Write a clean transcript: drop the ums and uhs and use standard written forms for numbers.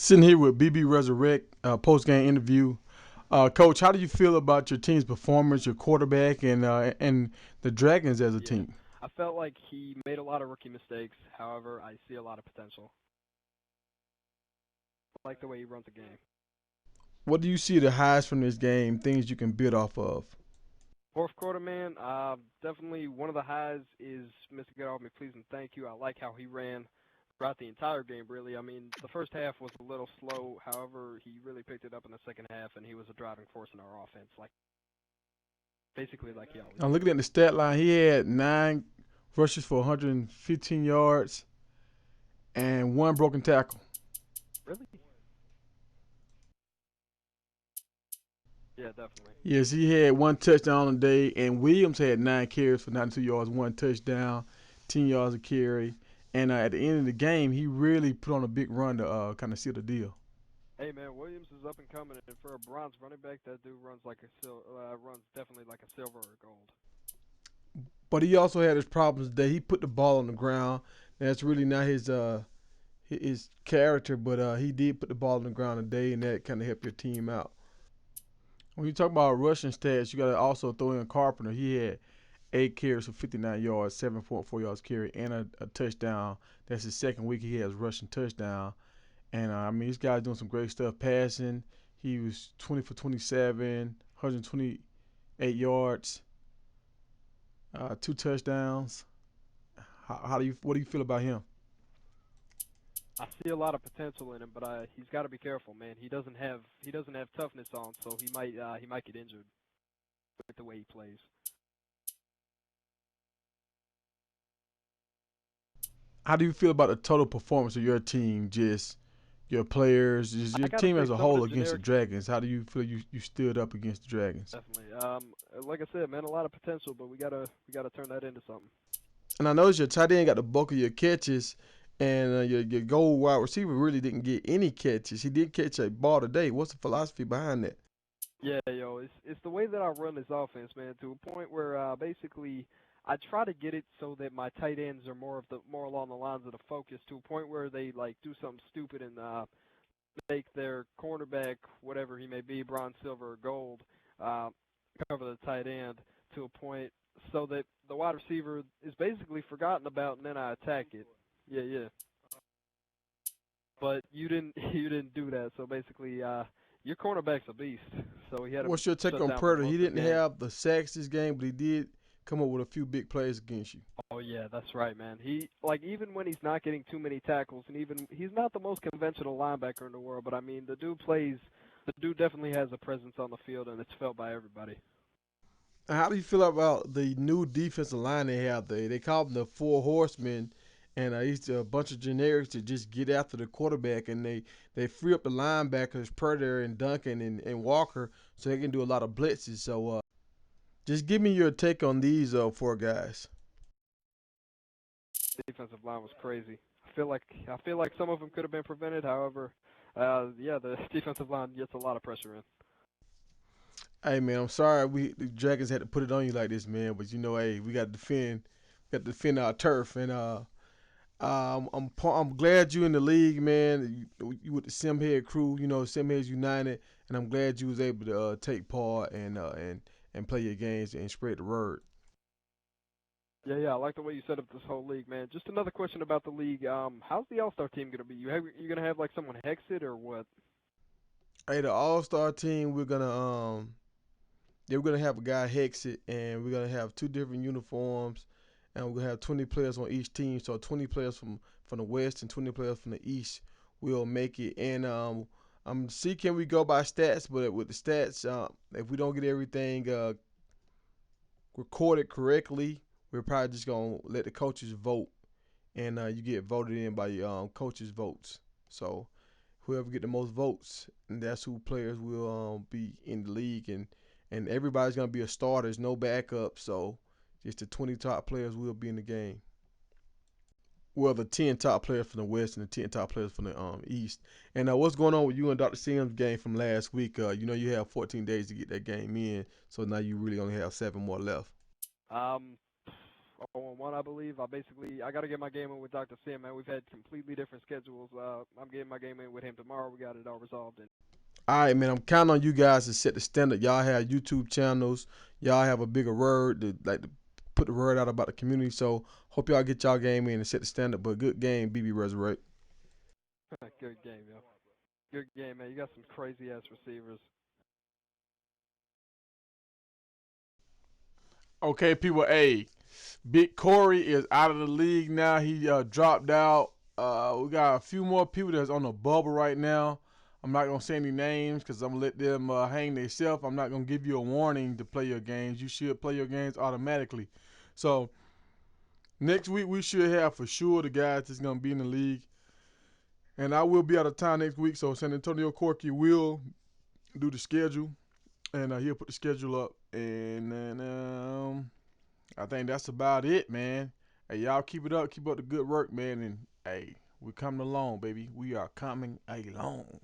Sitting here with BB Resurrect, post game interview. Coach, how do you feel about your team's performance, your quarterback, and the Dragons as a Yeah, team? I felt like he made a lot of rookie mistakes. However, I see a lot of potential. I like the way he runs the game. What do you see the highs from this game? Things you can build off of. Fourth quarter, man, definitely one of the highs is Mr. Get Off Me Please and Thank You. I like how he ran throughout the entire game, really. I mean, the first half was a little slow. However, he really picked it up in the second half, and he was a driving force in our offense, like basically like he always I'm is. looking at the stat line. He had 9 rushes for 115 yards and one broken tackle. Really? Yeah, definitely. Yes, he had one touchdown on the day, and Williams had 9 carries for 92 yards, one touchdown, 10 yards a carry. And at the end of the game, he really put on a big run to kind of seal the deal. Hey man, Williams is up and coming, and for a bronze running back, that dude runs like runs definitely like a silver or gold. But he also had his problems that he put the ball on the ground. That's really not his character, but he did put the ball on the ground today, and that kind of helped your team out. When you talk about rushing stats, you got to also throw in Carpenter. He had 8 carries for 59 yards, 7.4 yards carry, and a touchdown. That's his second week he has rushing touchdown. And I mean, this guy's doing some great stuff passing. He was 20 for 27, 128 yards, 2 touchdowns. How do you what do you feel about him? I see a lot of potential in him, but he's got to be careful, man. He doesn't have toughness on, so he might get injured with the way he plays. How do you feel about the total performance of your team? Just your players, just your I gotta team say as a some of the whole against the generic Dragons. How do you feel you stood up against the Dragons? definitely. Like I said, man, a lot of potential, but we gotta turn that into something. And I noticed your tight end got the bulk of your catches, and your goal wide receiver really didn't get any catches. He did catch a ball today. What's the philosophy behind that? Yeah, yo, it's the way that I run this offense, man, to a point where basically I try to get it so that my tight ends are more along the lines of the focus, to a point where they like do something stupid and make their cornerback, whatever he may be, bronze, silver, or gold, uh, cover the tight end to a point so that the wide receiver is basically forgotten about, and then I attack it. Yeah, yeah. But you didn't you didn't do that. So basically, your cornerback's a beast. So he had him What's your take shut on down for Purdy? He most of didn't the game. have the sacks this game, but he did come up with a few big plays against you. Oh yeah, that's right, man. He like even when he's not getting too many tackles, and even he's not the most conventional linebacker in the world, but I mean the dude plays. The dude definitely has a presence on the field, and it's felt by everybody. How do you feel about the new defensive line they have? They call them the Four Horsemen, and it's a bunch of generics to just get after the quarterback, and they free up the linebackers, Purdy and Duncan and Walker, so they can do a lot of blitzes. So just give me your take on these four guys. The defensive line was crazy. I feel like some of them could have been prevented. However, yeah, the defensive line gets a lot of pressure in. Hey man, I'm sorry we the Dragons had to put it on you like this, man. But hey, we got to defend our turf, and I'm glad you in the league, man. You with the Simhead crew, Simheads United, and I'm glad you was able to take part and play your games and spread the word. Yeah, yeah, I like the way you set up this whole league, man. Just another question about the league. How's the All Star team gonna be? You gonna have like someone hex it or what? Hey, the All Star team, we're gonna have a guy hex it, and we're gonna have two different uniforms, and we're gonna have 20 players on each team. So 20 players from the West and 20 players from the East will make it. And I'm see can we go by stats, but with the stats, if we don't get everything recorded correctly, we're probably just gonna let the coaches vote, and you get voted in by your coaches' votes. So whoever get the most votes, and that's who players will be in the league, and everybody's gonna be a starter. There's no backup, so just the 20 top players will be in the game. Well, the 10 top players from the West and the 10 top players from the East. And what's going on with you and Dr. Sims game from last week? You have 14 days to get that game in, so now you really only have 7 more left. Um, 0-1, I believe. I got to get my game in with Dr. Sim, man. We've had completely different schedules. I'm getting my game in with him tomorrow. We got it all resolved. And All right, man. I'm counting on you guys to set the standard. Y'all have YouTube channels. Y'all have a bigger word to put the word out about the community. So hope y'all get y'all game in and set the standard. But good game, BB Resurrect. good game, yo. Good game, man. You got some crazy ass receivers. Okay, people. Hey, Big Corey is out of the league now. He dropped out. We got a few more people that's on the bubble right now. I'm not gonna say any names because I'm gonna let them hang themselves. I'm not gonna give you a warning to play your games. You should play your games automatically. So next week we should have for sure the guys that's gonna be in the league, and I will be out of town next week. So San Antonio Corky will do the schedule, and he'll put the schedule up, and then I think that's about it, man. Hey, y'all keep up the good work, man, and hey, we're coming along, baby. We are coming along.